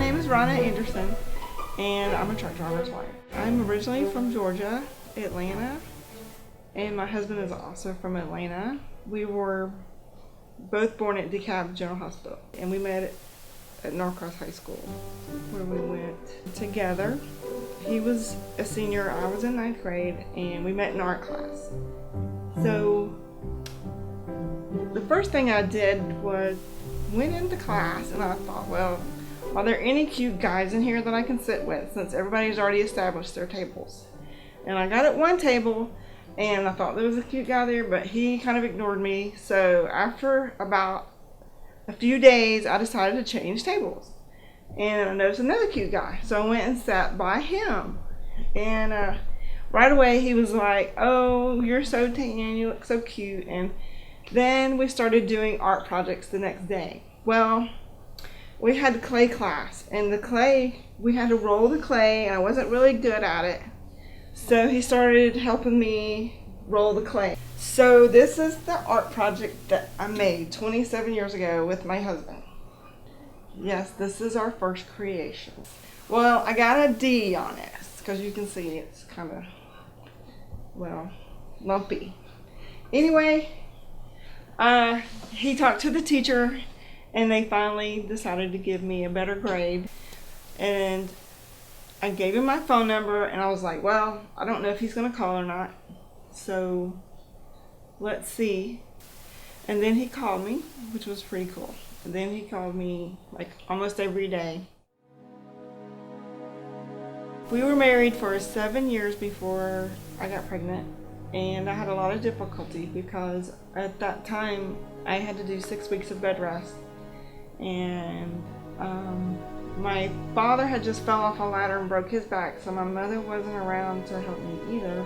name is Rona Anderson, and I'm a truck driver's wife. I'm originally from Georgia, Atlanta, and my husband is also from Atlanta. We were both born at DeKalb General Hospital, and we met at Norcross High School, where we went together. He was a senior, I was in 9th grade, and we met in art class. So the first thing I did was went into class, and I thought, well, are there any cute guys in here that I can sit with, since everybody's already established their tables? And I got at one table, and I thought there was a cute guy there, but he kind of ignored me. So after about a few days, I decided to change tables, and I noticed another cute guy, so I went and sat by him. And right away he was like, "Oh, you're so tan, you look so cute." And then we started doing art projects the next day. Well, we had clay class, and the clay, we had to roll the clay, and I wasn't really good at it, so he started helping me roll the clay. So this is the art project that I made 27 years ago with my husband. Yes, this is our first creation. Well, I got a D on it, because you can see it's kind of, well, lumpy. Anyway, he talked to the teacher, and they finally decided to give me a better grade. And I gave him my phone number, and I was like, well, I don't know if he's going to call or not, so let's see. And then he called me, which was pretty cool. And then he called me like almost every day. We were married for 7 years before I got pregnant, and I had a lot of difficulty because at that time I had to do 6 weeks of bed rest. And my father had just fell off a ladder and broke his back, so my mother wasn't around to help me either.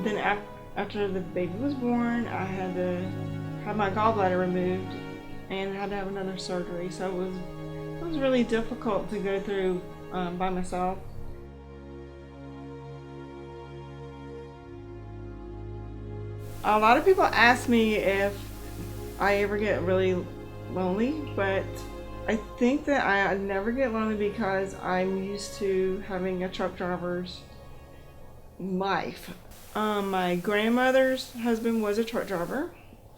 Then after the baby was born, I had to have my gallbladder removed and had to have another surgery, so it was really difficult to go through by myself. A lot of people ask me if I ever get really lonely, but I think that I never get lonely because I'm used to having a truck driver's life. My grandmother's husband was a truck driver,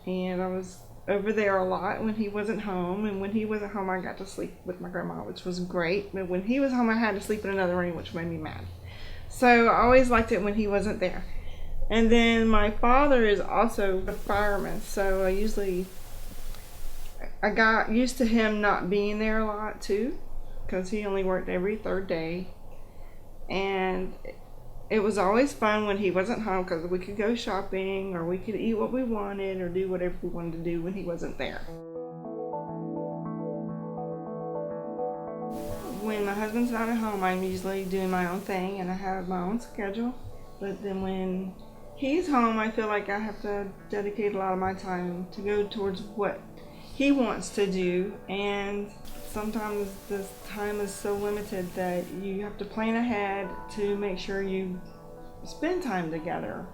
and I was over there a lot when he wasn't home, and when he wasn't home I got to sleep with my grandma, which was great, but when he was home I had to sleep in another room, which made me mad. So I always liked it when he wasn't there. And then my father is also a fireman, so I got used to him not being there a lot too, because he only worked every third day. And it was always fun when he wasn't home, because we could go shopping, or we could eat what we wanted, or do whatever we wanted to do when he wasn't there. When my husband's not at home, I'm usually doing my own thing, and I have my own schedule. But then when he's home, I feel like I have to dedicate a lot of my time to go towards what he wants to do, and sometimes this time is so limited that you have to plan ahead to make sure you spend time together.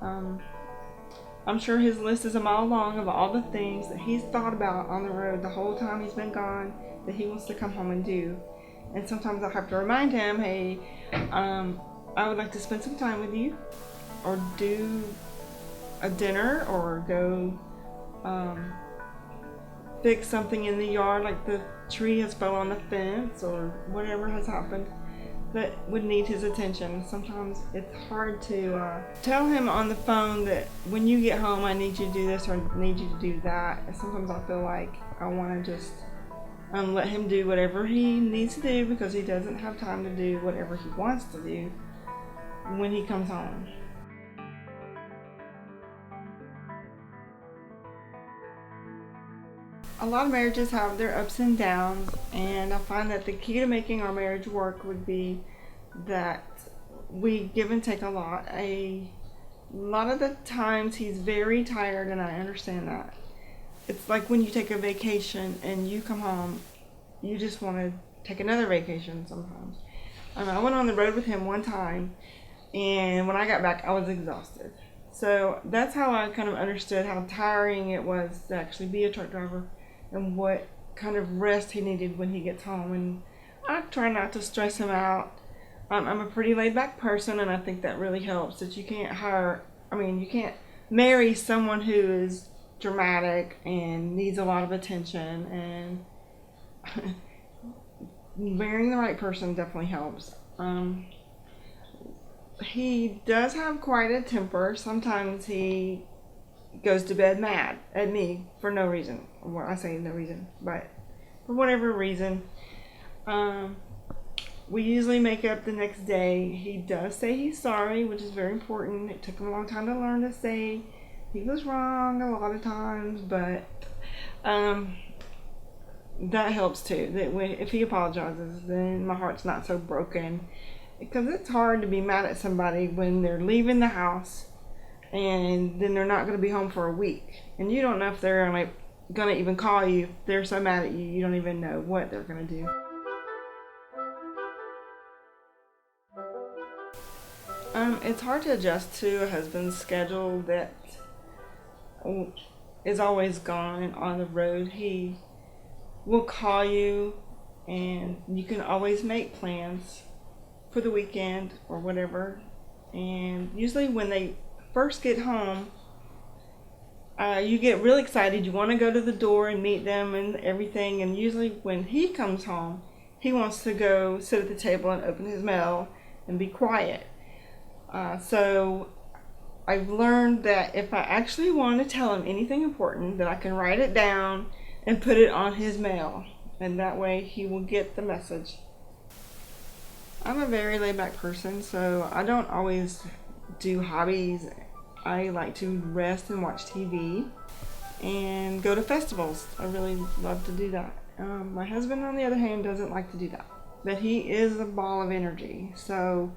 I'm sure his list is a mile long of all the things that he's thought about on the road the whole time he's been gone that he wants to come home and do. And sometimes I have to remind him, hey, I would like to spend some time with you, or do a dinner, or go fix something in the yard, like the tree has fell on the fence, or whatever has happened that would need his attention. Sometimes it's hard to tell him on the phone that when you get home I need you to do this, or I need you to do that. And sometimes I feel like I want to just let him do whatever he needs to do, because he doesn't have time to do whatever he wants to do when he comes home. A lot of marriages have their ups and downs, and I find that the key to making our marriage work would be that we give and take a lot. A lot of the times he's very tired, and I understand that. It's like when you take a vacation and you come home, you just want to take another vacation sometimes. I went on the road with him one time, and when I got back I was exhausted. So that's how I kind of understood how tiring it was to actually be a truck driver, and what kind of rest he needed when he gets home, and I try not to stress him out. I'm a pretty laid back person, and I think that really helps. That you can't marry someone who is dramatic and needs a lot of attention, and marrying the right person definitely helps. He does have quite a temper. Sometimes he goes to bed mad at me for no reason. Well, I say no reason, but for whatever reason. We usually make up the next day. He does say he's sorry, which is very important. It took him a long time to learn to say he was wrong a lot of times, but that helps too. That if he apologizes, then my heart's not so broken. Because it's hard to be mad at somebody when they're leaving the house and then they're not going to be home for a week, and you don't know if they're going to even call you. If they're so mad at you, you don't even know what they're going to do. It's hard to adjust to a husband's schedule that is always gone on the road. He will call you, and you can always make plans for the weekend or whatever. And usually when they first get home, you get really excited. You want to go to the door and meet them and everything. And usually when he comes home, he wants to go sit at the table and open his mail and be quiet. So I've learned that if I actually want to tell him anything important, that I can write it down and put it on his mail, and that way he will get the message. I'm a very laid back person, so I don't always do hobbies. I like to rest and watch TV and go to festivals. I really love to do that. My husband, on the other hand, doesn't like to do that, but he is a ball of energy. So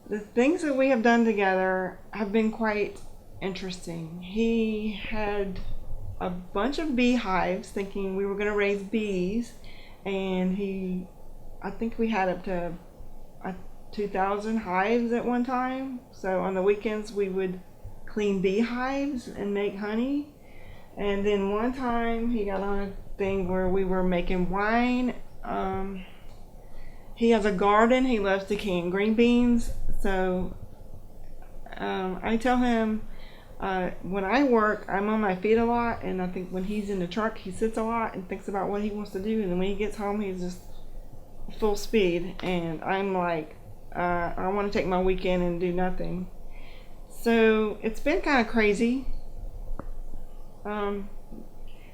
the things that we have done together have been quite interesting. He had a bunch of beehives, thinking we were going to raise bees, and I think we had up to 2,000 hives at one time. So on the weekends we would clean beehives and make honey. And then one time he got on a thing where we were making wine. He has a garden. He loves to can green beans. So I tell him when I work, I'm on my feet a lot, and I think when he's in the truck, he sits a lot and thinks about what he wants to do, and then when he gets home, he's just full speed, and I'm like, I want to take my weekend and do nothing. So it's been kind of crazy.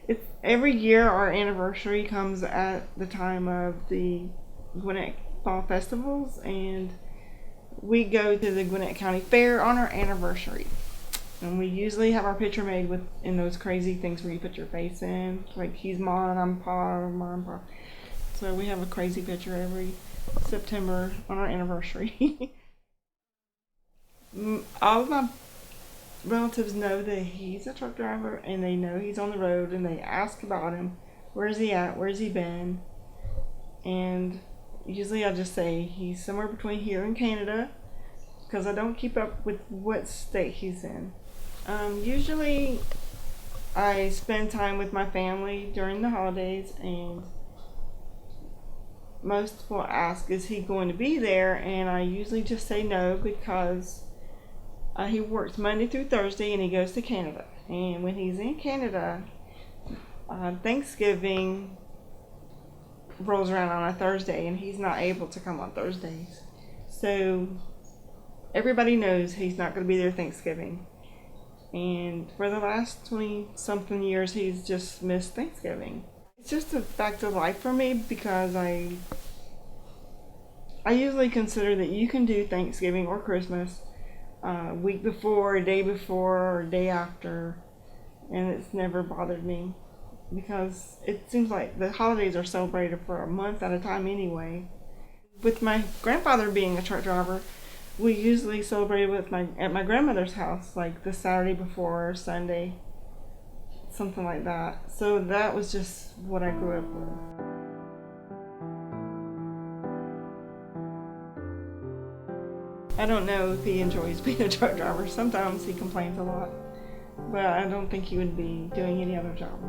It's every year our anniversary comes at the time of the Gwinnett Fall Festivals, and we go to the Gwinnett County Fair on our anniversary. And we usually have our picture made in those crazy things where you put your face in, like he's Ma and I'm Pa, or Ma and Pa. So we have a crazy picture every September on our anniversary. All of my relatives know that he's a truck driver, and they know he's on the road, and they ask about him. Where's he at? Where's he been? And usually I just say he's somewhere between here and Canada, because I don't keep up with what state he's in. Usually I spend time with my family during the holidays, and most will ask, is he going to be there? And I usually just say no, because he works Monday through Thursday and he goes to Canada. And when he's in Canada, Thanksgiving rolls around on a Thursday, and he's not able to come on Thursdays. So everybody knows he's not going to be there Thanksgiving. And for the last 20-something years, he's just missed Thanksgiving. It's just a fact of life for me, because I usually consider that you can do Thanksgiving or Christmas a week before, a day before, or a day after, and it's never bothered me, because it seems like the holidays are celebrated for a month at a time anyway. With my grandfather being a truck driver, we usually celebrated at my grandmother's house, like the Saturday before or Sunday, something like that. So that was just what I grew up with. I don't know if he enjoys being a truck driver. Sometimes he complains a lot, but I don't think he would be doing any other job.